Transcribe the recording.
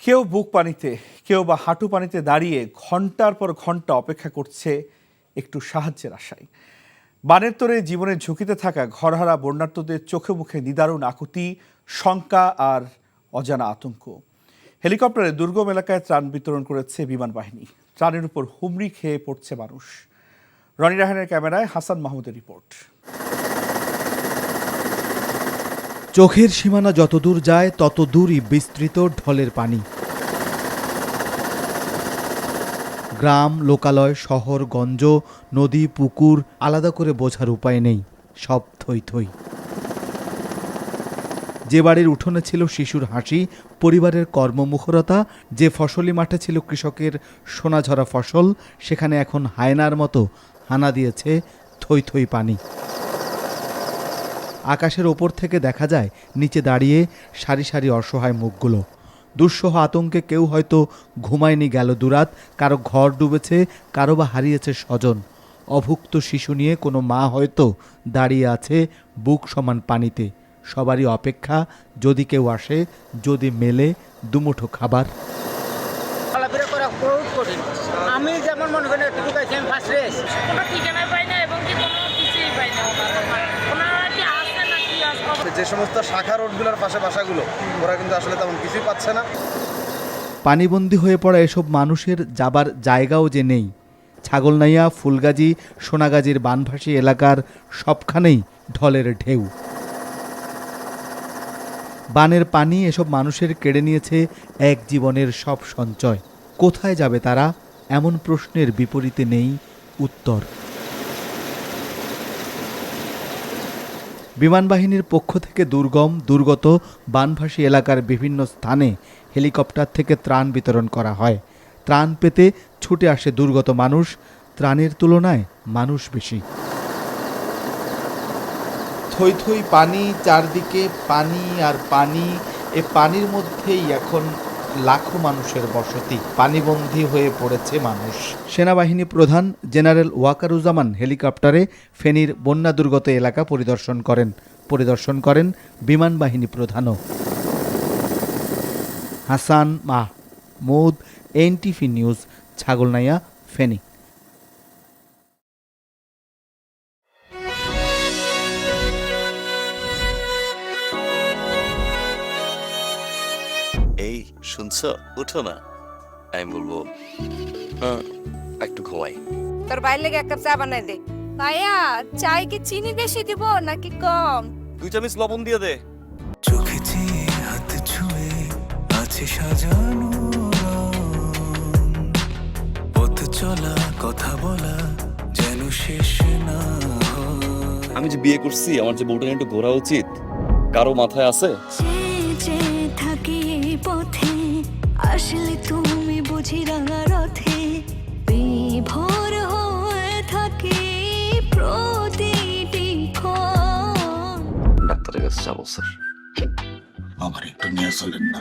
কেউ বুক পানিতে, কেউ বা হাঁটু পানিতে দাঁড়িয়ে ঘন্টার পর ঘন্টা অপেক্ষা করছে একটু সাহায্যের আশায়। বানের তোরে জীবনের ঝুঁকিতে থাকা ঘরহারা বন্যার্তদের চোখে মুখে নিদারুণ আকুতি, শঙ্কা আর অজানা আতঙ্ক। হেলিকপ্টারে দুর্গম এলাকায় ত্রাণ বিতরণ করেছে বিমান বাহিনী। ত্রাণের উপর হুমড়ি খেয়ে পড়ছে মানুষ। রনি রাহানের ক্যামেরায় হাসান মাহমুদের রিপোর্ট। চোখের সীমানা যতদূর যায় তত দূরই বিস্তৃত ঢলের পানি। গ্রাম, লোকালয়, শহর, গঞ্জ, নদী, পুকুর আলাদা করে বোঝার উপায় নেই, সব থই থই। যে বাড়ির উঠোনে ছিল শিশুর হাসি, পরিবারের কর্মমুখরতা, যে ফসলি মাঠে ছিল কৃষকের সোনাঝরা ফসল, সেখানে এখন হায়নার মতো হানা দিয়েছে থই থই পানি। আকাশের ওপর থেকে দেখা যায় নিচে দাঁড়িয়ে সারি সারি অসহায় মুখগুলো। দুঃসহ আতঙ্কে কেউ হয়তো ঘুমায়নি গেল দুরাত, কারো ঘর ডুবেছে, কারো বা হারিয়েছে স্বজন। অভুক্ত শিশু নিয়ে কোনো মা হয়তো দাঁড়িয়ে আছে বুক সমান পানিতে। সবারই অপেক্ষা, যদি কেউ আসে, যদি মেলে দুমুঠো খাবার। আমি যেমন মনে করি একটু ঢুকাইছি, আমি ফার্স্ট রেস কোনো ঠিকানা পাই না এবং কি কোনো কিছুই পাই না। ওনারা কি আসে না কি আসবে? যে সমস্ত শাখা রোডগুলোর পাশে বাসাগুলো, ওরা কিন্তু আসলে তেমন কিছুই পাচ্ছে না। পানিবন্দী হয়ে পড়া এসব মানুষের যাবার জায়গাও যে নেই। ছাগলনাইয়া, ফুলগাজী, সোনাগাজীর বানভাসী এলাকার সবখানেই ঢলের ঢেউ। বানের পানি এসব মানুষের কেড়ে নিয়েছে এক জীবনের সব সঞ্চয়। কোথায় যাবে তারা? এমন প্রশ্নের বিপরীতে নেই উত্তর। বিমান বাহিনীর পক্ষ থেকে দুর্গত বানভাসী এলাকার বিভিন্ন স্থানে হেলিকপ্টার থেকে ত্রাণ বিতরণ করা হয়। ত্রাণ পেতে ছুটে আসে দুর্গত মানুষ, ত্রাণের তুলনায় মানুষ বেশি। থই থই পানি, চারদিকে পানি আর পানি। এ পানির মধ্যেই এখন লাখো মানুষের বসতি। পানিবন্দী হয়ে পড়েছে মানুষ। সেনাবাহিনী প্রধান জেনারেল ওয়াকারুজ্জামান হেলিকপ্টারে ফেনীর বন্যা দুর্গত এলাকা পরিদর্শন করেন বিমান বাহিনী প্রধানও। Hasan Mahmud, NTV news, Chhagalnaiya, Feni. এই শুনছো, উঠো না। আমি বলবো হ্যাঁ, একটু ঘুমাই। তোর ভাইয়ের লেগে এক কাপ চা বানাই দে। ভাইয়া, চাই কি চিনি বেশি দিব নাকি কম? 2 চামচ লবণ দিয়ে দে। চোখেতে হাত ছুঁয়ে আছে সাজানো পথ চলা, কথা বলা যেন শেষ না। আমি যে বিয়ে করছি, আমার যে বউটা নিয়ে একটু ঘোরা উচিত, কারো মাথায় আছে? যে থাকি পথে আসলে তুমি বুঝি রাঙা রথে বিভোর হয়ে থাকি প্রতিটি ক্ষণ। ডাক্তারের কাছে যাবো স্যার। আমার একটু নিয়ে চলেন না।